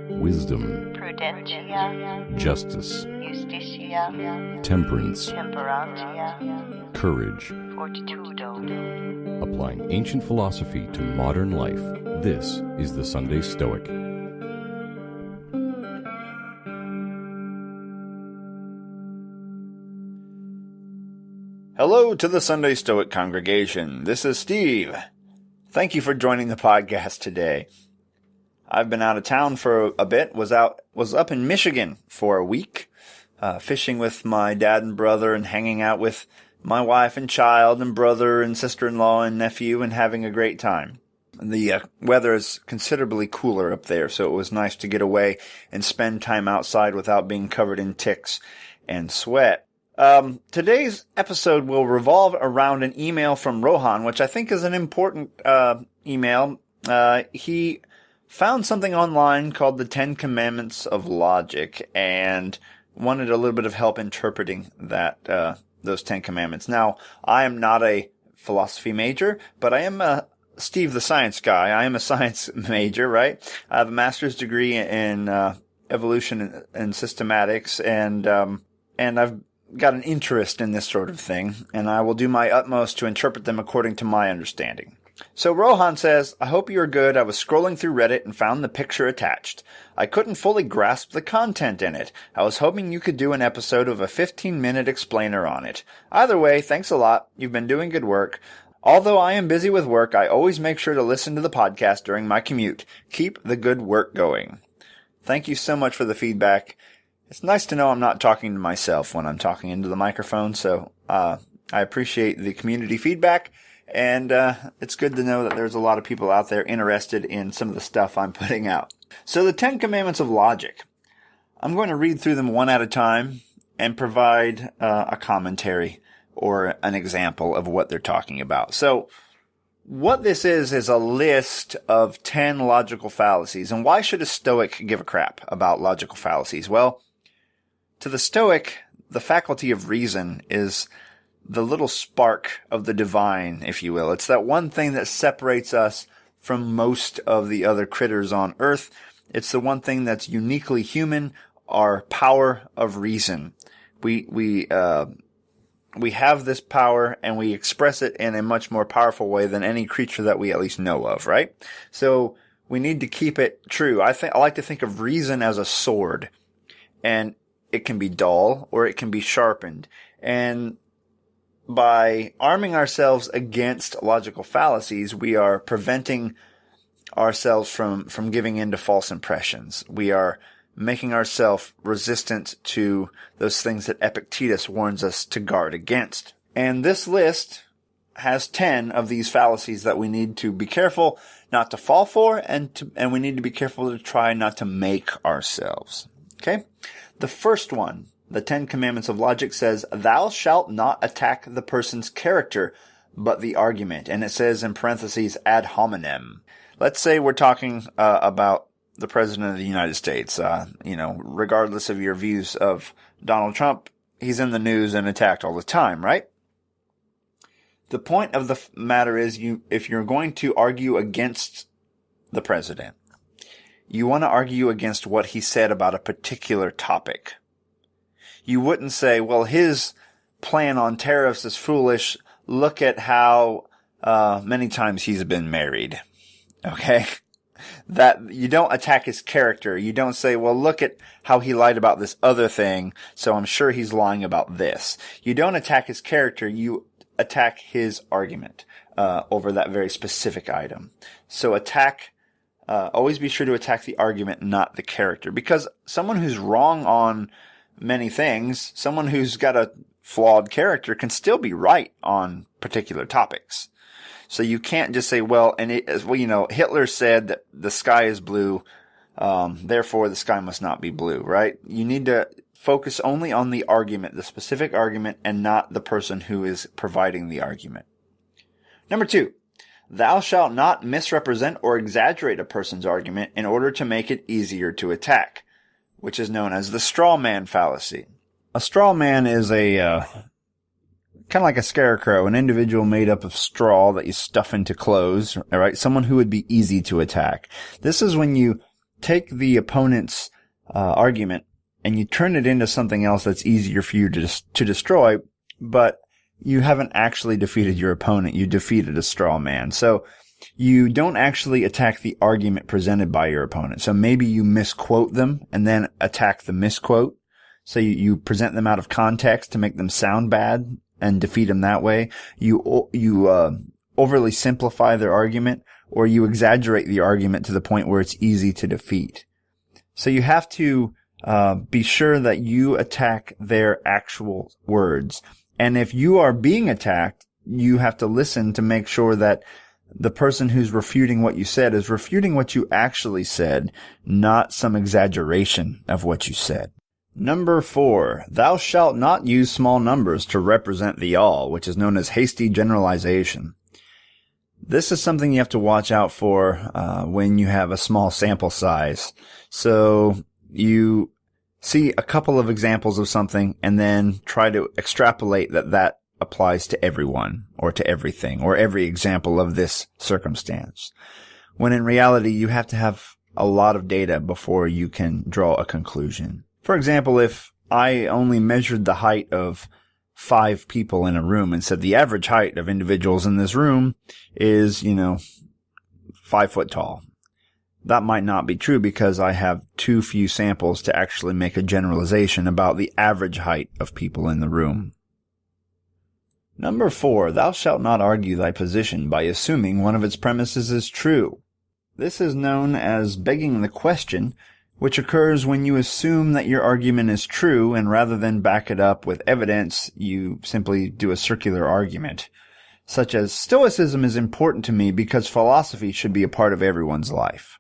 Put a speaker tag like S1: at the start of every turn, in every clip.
S1: wisdom,
S2: prudentia,
S1: justice,
S2: justitia,
S1: temperance,
S2: temperantia,
S1: courage.
S2: fortitudo.
S1: Applying ancient philosophy to modern life, this is the Sunday Stoic.
S3: Hello to the Sunday Stoic congregation. This is Steve. Thank you for joining the podcast today. I've been out of town for a bit, was up in Michigan for a week, fishing with my dad and brother and hanging out with my wife and child and brother and sister-in-law and nephew and having a great time. The weather is considerably cooler up there, so it was nice to get away and spend time outside without being covered in ticks and sweat. Today's episode will revolve around an email from Rohan, which I think is an important email. He found something online called the 10 Commandments of Logic and wanted a little bit of help interpreting those 10 Commandments. Now, I am not a philosophy major, but I am Steve the science guy. I am a science major, right? I have a master's degree in evolution and systematics, and I've got an interest in this sort of thing, and I will do my utmost to interpret them according to my understanding. So Rohan says, I hope you are good. I was scrolling through Reddit and found the picture attached. I couldn't fully grasp the content in it. I was hoping you could do an episode of a 15-minute explainer on it. Either way, thanks a lot. You've been doing good work. Although I am busy with work, I always make sure to listen to the podcast during my commute. Keep the good work going. Thank you so much for the feedback. It's nice to know I'm not talking to myself when I'm talking into the microphone, so I appreciate the community feedback, and it's good to know that there's a lot of people out there interested in some of the stuff I'm putting out. So the 10 Commandments of Logic. I'm going to read through them one at a time and provide a commentary or an example of what they're talking about. So what this is a list of 10 logical fallacies. And why should a Stoic give a crap about logical fallacies? Well, to the Stoic, the faculty of reason is the little spark of the divine, if you will. It's that one thing that separates us from most of the other critters on earth. It's the one thing that's uniquely human, our power of reason. We have this power, and we express it in a much more powerful way than any creature that we at least know of, right? So we need to keep it true. I like to think of reason as a sword, and it can be dull or it can be sharpened. And by arming ourselves against logical fallacies, we are preventing ourselves from giving in to false impressions. We are making ourselves resistant to those things that Epictetus warns us to guard against. And this list has 10 of these fallacies that we need to be careful not to fall for, and we need to be careful to try not to make ourselves. Okay? The first one, the 10 Commandments of Logic, says, thou shalt not attack the person's character, but the argument. And it says in parentheses, ad hominem. Let's say we're talking about the President of the United States. Regardless of your views of Donald Trump, he's in the news and attacked all the time, right? The point of the matter is, if you're going to argue against the president, you want to argue against what he said about a particular topic. You wouldn't say, well, his plan on tariffs is foolish. Look at how many times he's been married. Okay? That you don't attack his character. You don't say, well, look at how he lied about this other thing, so I'm sure he's lying about this. You don't attack his character. You attack his argument over that very specific item. So always be sure to attack the argument, not the character. Because someone who's wrong on many things, someone who's got a flawed character, can still be right on particular topics. So you can't just say, Hitler said that the sky is blue, therefore the sky must not be blue, right? You need to focus only on the argument, the specific argument, and not the person who is providing the argument. Number 2. Thou shalt not misrepresent or exaggerate a person's argument in order to make it easier to attack, which is known as the Straw Man Fallacy. A straw man is a kind of like a scarecrow, an individual made up of straw that you stuff into clothes, all right? Someone who would be easy to attack. This is when you take the opponent's argument and you turn it into something else that's easier for you to destroy, but you haven't actually defeated your opponent. You defeated a straw man. So you don't actually attack the argument presented by your opponent. So maybe you misquote them and then attack the misquote. So you present them out of context to make them sound bad and defeat them that way. You overly simplify their argument, or you exaggerate the argument to the point where it's easy to defeat. So you have to be sure that you attack their actual words. And if you are being attacked, you have to listen to make sure that the person who's refuting what you said is refuting what you actually said, not some exaggeration of what you said. Number 4, thou shalt not use small numbers to represent the all, which is known as hasty generalization. This is something you have to watch out for when you have a small sample size. So you see a couple of examples of something and then try to extrapolate that applies to everyone or to everything or every example of this circumstance. When in reality, you have to have a lot of data before you can draw a conclusion. For example, if I only measured the height of 5 people in a room and said the average height of individuals in this room is, 5 foot tall, that might not be true because I have too few samples to actually make a generalization about the average height of people in the room. Number 4, thou shalt not argue thy position by assuming one of its premises is true. This is known as begging the question, which occurs when you assume that your argument is true, and rather than back it up with evidence, you simply do a circular argument, such as, Stoicism is important to me because philosophy should be a part of everyone's life.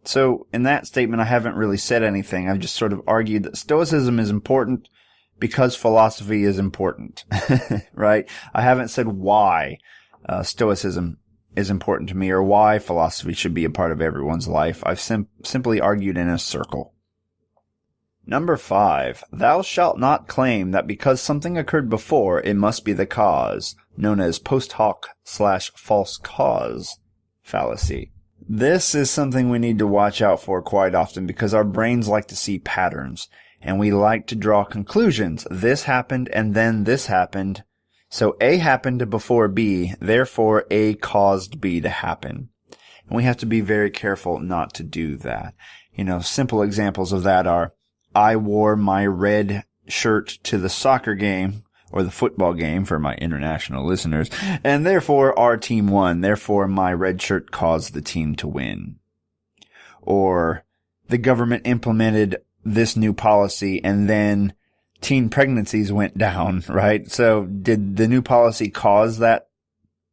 S3: So, in that statement, I haven't really said anything. I've just sort of argued that Stoicism is important because philosophy is important, right? I haven't said why Stoicism is important to me or why philosophy should be a part of everyone's life. I've simply argued in a circle. Number 5, thou shalt not claim that because something occurred before, it must be the cause, known as post hoc/false cause fallacy. This is something we need to watch out for quite often because our brains like to see patterns and we like to draw conclusions. This happened and then this happened. So A happened before B, therefore A caused B to happen. And we have to be very careful not to do that. Simple examples of that are, I wore my red shirt to the soccer game, or the football game for my international listeners, and therefore our team won, therefore my red shirt caused the team to win. Or, the government implemented this new policy and then teen pregnancies went down, right? So did the new policy cause that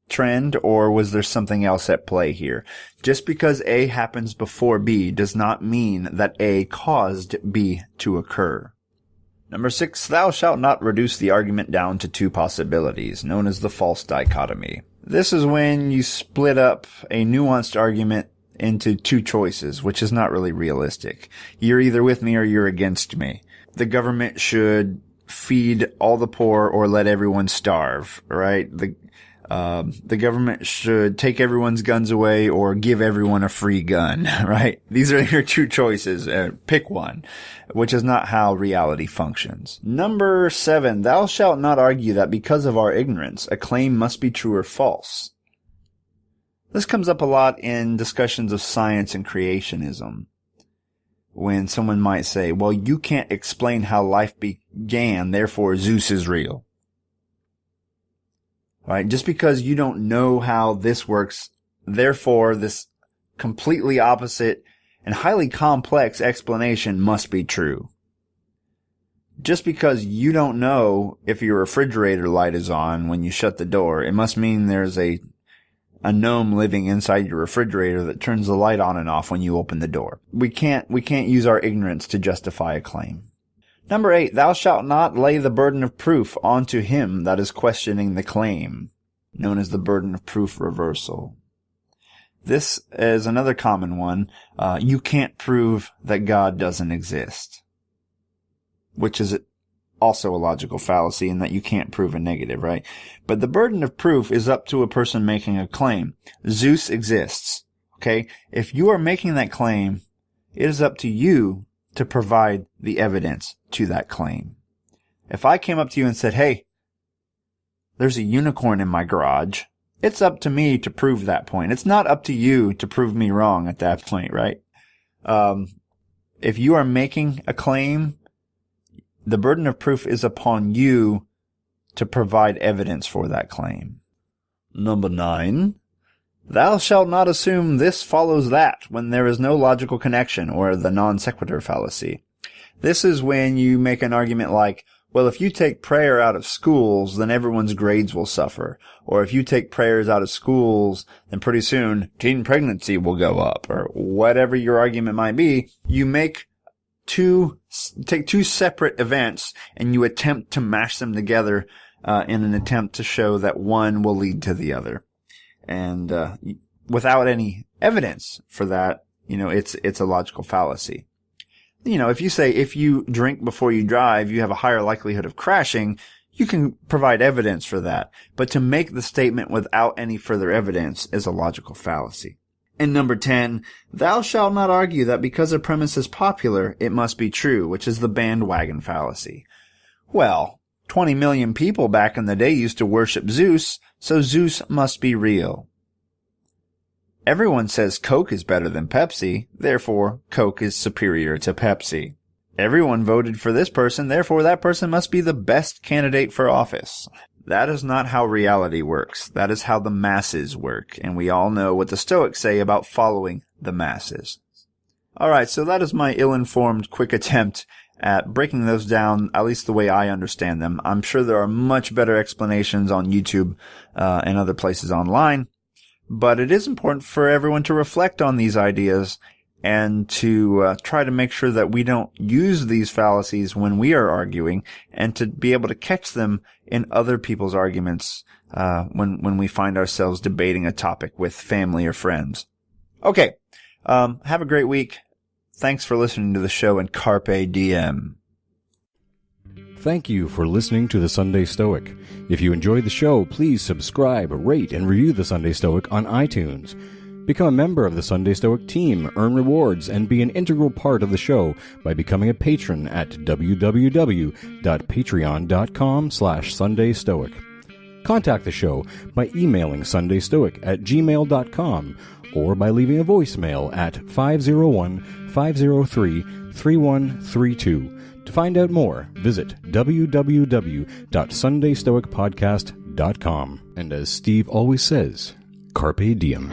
S3: trend, or was there something else at play here? Just because A happens before B does not mean that A caused B to occur. Number 6, thou shalt not reduce the argument down to 2 possibilities, known as the false dichotomy. This is when you split up a nuanced argument into 2 choices, which is not really realistic. You're either with me or you're against me. The government should feed all the poor or let everyone starve, right? The government should take everyone's guns away or give everyone a free gun, right? These are your 2 choices. Pick one, which is not how reality functions. Number 7, thou shalt not argue that because of our ignorance, a claim must be true or false. This comes up a lot in discussions of science and creationism. When someone might say, well, you can't explain how life began, therefore Zeus is real. Right? Just because you don't know how this works, therefore this completely opposite and highly complex explanation must be true. Just because you don't know if your refrigerator light is on when you shut the door, it must mean there's a gnome living inside your refrigerator that turns the light on and off when you open the door. We can't use our ignorance to justify a claim. Number 8, thou shalt not lay the burden of proof onto him that is questioning the claim, known as the burden of proof reversal. This is another common one. You can't prove that God doesn't exist, which is also a logical fallacy in that you can't prove a negative, right? But the burden of proof is up to a person making a claim. Zeus exists. Okay? If you are making that claim, it is up to you to provide the evidence to that claim. If I came up to you and said, hey, there's a unicorn in my garage, it's up to me to prove that point. It's not up to you to prove me wrong at that point, right? If you are making a claim, the burden of proof is upon you to provide evidence for that claim. Number 9, thou shalt not assume this follows that when there is no logical connection, or the non sequitur fallacy. This is when you make an argument like, well, if you take prayer out of schools, then everyone's grades will suffer. Or if you take prayers out of schools, then pretty soon teen pregnancy will go up. Or whatever your argument might be, you take two separate events and you attempt to mash them together in an attempt to show that one will lead to the other. And without any evidence for that, it's a logical fallacy. If you say if you drink before you drive, you have a higher likelihood of crashing, you can provide evidence for that. But to make the statement without any further evidence is a logical fallacy. And number 10, thou shalt not argue that because a premise is popular, it must be true, which is the bandwagon fallacy. Well, 20 million people back in the day used to worship Zeus, so Zeus must be real. Everyone says Coke is better than Pepsi, therefore Coke is superior to Pepsi. Everyone voted for this person, therefore that person must be the best candidate for office. That is not how reality works. That is how the masses work, and we all know what the Stoics say about following the masses. Alright, so that is my ill-informed quick attempt at breaking those down, at least the way I understand them. I'm sure there are much better explanations on YouTube and other places online. But it is important for everyone to reflect on these ideas and to try to make sure that we don't use these fallacies when we are arguing, and to be able to catch them in other people's arguments when we find ourselves debating a topic with family or friends. Okay, have a great week. Thanks for listening to the show, and Carpe Diem.
S1: Thank you for listening to The Sunday Stoic. If you enjoyed the show, please subscribe, rate, and review The Sunday Stoic on iTunes. Become a member of the Sunday Stoic team, earn rewards, and be an integral part of the show by becoming a patron at www.patreon.com/SundayStoic. Contact the show by emailing sundaystoic@gmail.com or by leaving a voicemail at 501-503-3132. To find out more, visit www.sundaystoicpodcast.com. And as Steve always says, Carpe Diem.